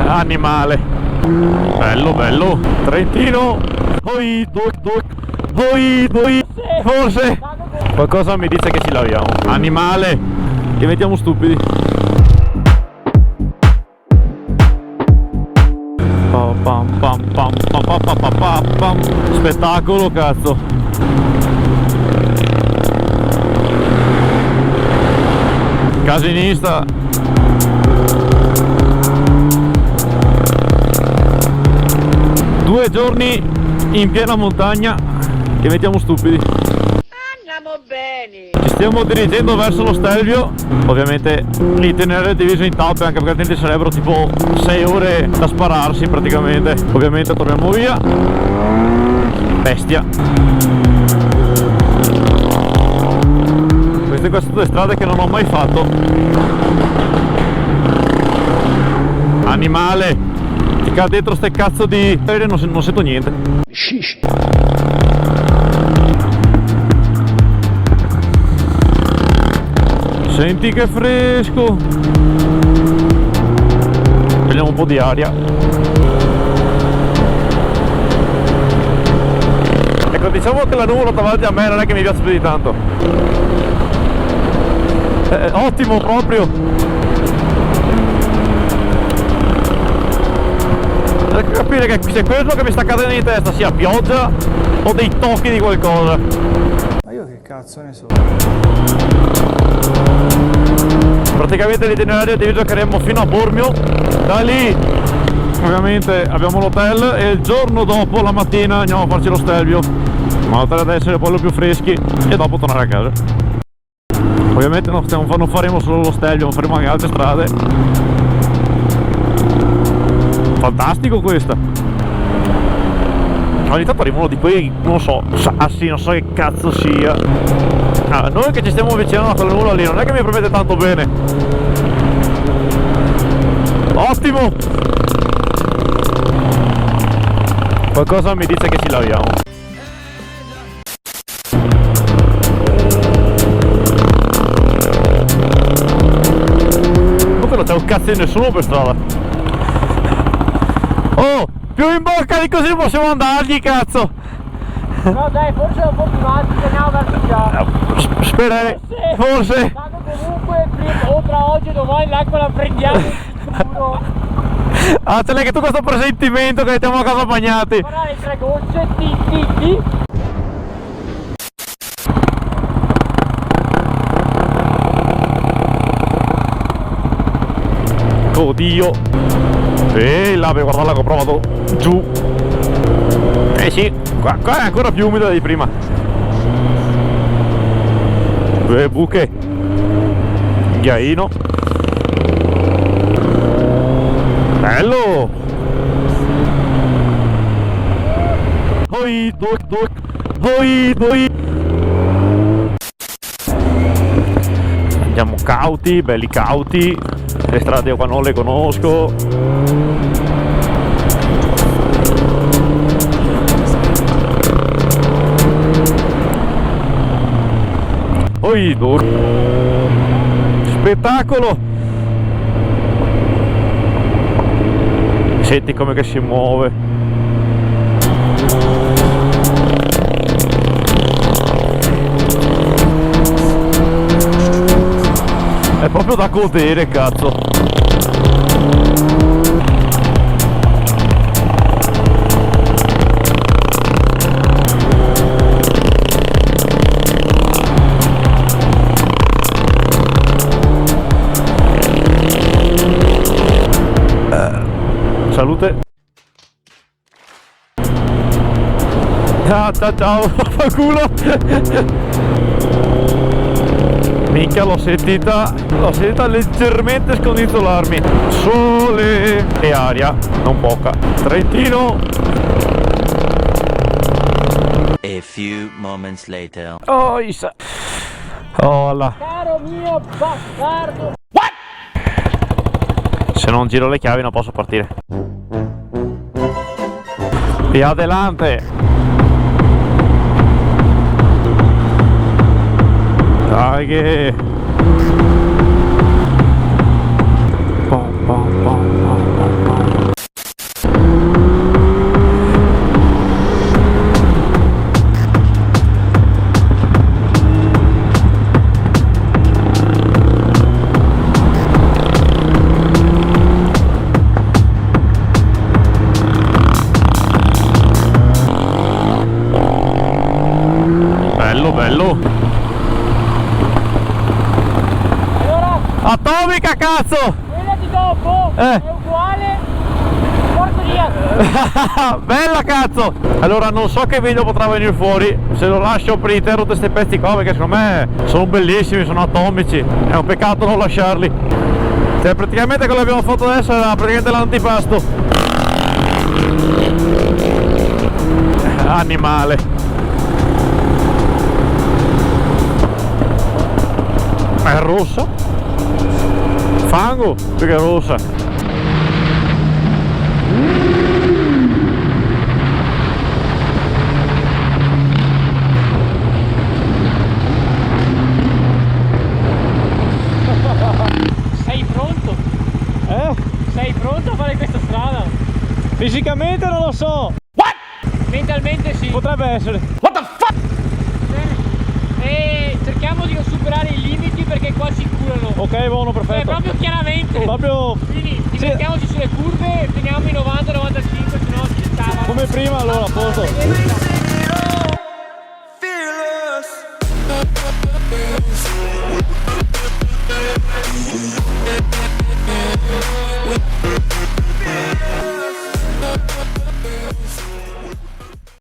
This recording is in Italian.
Animale. Bello, bello. Trentino. Oi, forse. Qualcosa mi dice che ci laviamo. Animale. Diventiamo stupidi. Spettacolo, cazzo. Casinista. Due giorni in piena montagna, diventiamo stupidi. Andiamo bene. Ci stiamo dirigendo verso lo Stelvio. Ovviamente l'itinerario è diviso in tappe, anche perché altrimenti sarebbero tipo 6 ore da spararsi praticamente. Ovviamente torniamo via. Bestia. Queste qua sono due strade che non ho mai fatto. Animale. Ti cade dentro ste cazzo di aereo, non sento niente. Shish. Senti che fresco. Prendiamo un po' di aria. Ecco, diciamo che la nuvola davanti a me non è che mi piace più di tanto. Ottimo proprio. Devo capire che se quello che mi sta cadendo in testa sia pioggia o dei tocchi di qualcosa. Ma io che cazzo ne so? Praticamente l'itinerario è diviso che arriviamo fino a Bormio. Da lì ovviamente abbiamo l'hotel e il giorno dopo, la mattina, andiamo a farci lo Stelvio, in modo tale da essere poi più freschi e dopo tornare a casa. Ovviamente non faremo solo lo Stelvio, non faremo anche altre strade. Fantastico questa. Ogni tanto arriva uno di quei, non so, sassi, non so che cazzo sia. Noi che ci stiamo avvicinando a quella nuvola lì non è che mi promette tanto bene. Ottimo. Qualcosa mi dice che ci laviamo. Comunque non c'è un cazzo di nessuno per strada. Oh, più in bocca di così possiamo andargli, cazzo. No dai, forse un po' più avanti, andiamo verso già. Sperare, forse. Tanto comunque o tra oggi o domani l'acqua la prendiamo sicuro. Ah, ce l'hai che tu questo presentimento che siamo a casa bagnati. Guardate, 3 gocce, ti. Oddio. Là, guarda che ho provato giù. Eh sì, qua è ancora più umida di prima. Due buche. Ghiaino. Bello. Oi. Andiamo cauti, belli cauti. Le strade qua non le conosco. Oi, spettacolo. Senti come che si muove. È proprio da godere, cazzo. Salute. Ciao, culo. Minchia, l'ho sentita leggermente scondizzolarmi. Sole e aria, non poca. Trentino. A few moments later. Oh, Isa. Oh là. Caro mio bastardo. Se non giro le chiavi non posso partire. E adelante. Dai che... Pom, pom, pom, pom, pom, pom. bello. Allora, Atomica, cazzo! quella di dopo è uguale. Porco Dio. Bella, cazzo! Allora non so che video potrà venire fuori se lo lascio per intero questi pezzi qua, perché secondo me sono bellissimi, sono atomici, è un peccato non lasciarli. Cioè praticamente quello che abbiamo fatto adesso era praticamente l'antipasto. Animale. Ma è rossa? Fango più che rossa. Sei pronto? Sei pronto a fare questa strada? Fisicamente non lo so. Mentalmente sì. Potrebbe essere. E cerchiamo di non superare i limiti perché qua ci curano. Ok, buono, perfetto. Proprio chiaramente. Proprio Quindi divertiamoci sulle curve e finiamo i 90-95, sennò ci stava. come prima, allora, a posto. Fearless.